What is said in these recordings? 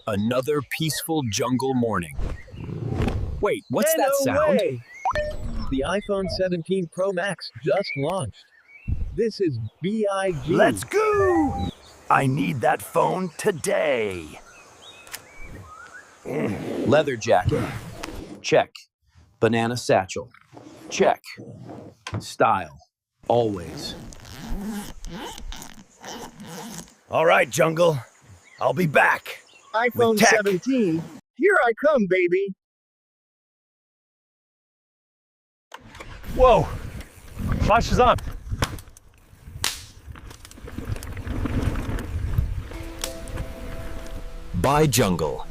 Another peaceful jungle morning. Wait, what's Hey, that no sound? way! The iPhone 17 Pro Max just launched. This is BIG. Let's go! I need that phone today. Leather jacket. Check. Banana satchel. Check. Style. Always. All right, Jungle. I'll be back. iPhone With tech. 17. Here I come, baby. Whoa! Flash is on. By Jungle.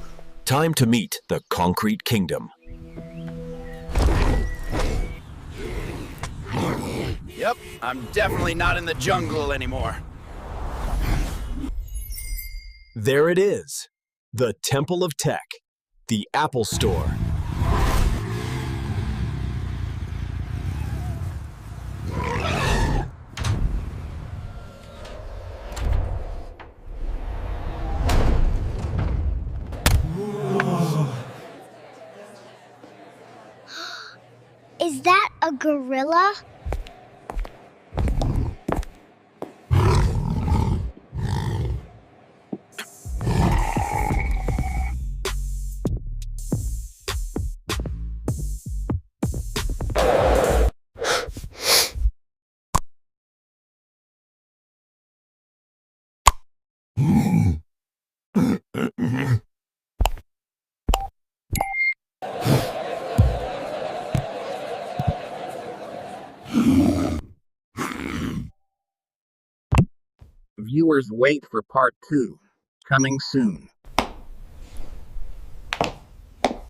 Time to meet the Concrete Kingdom. Yep, I'm definitely not in the jungle anymore. There it is. The Temple of Tech. The Apple Store. Is that a gorilla? Viewers wait for part 2. Coming soon.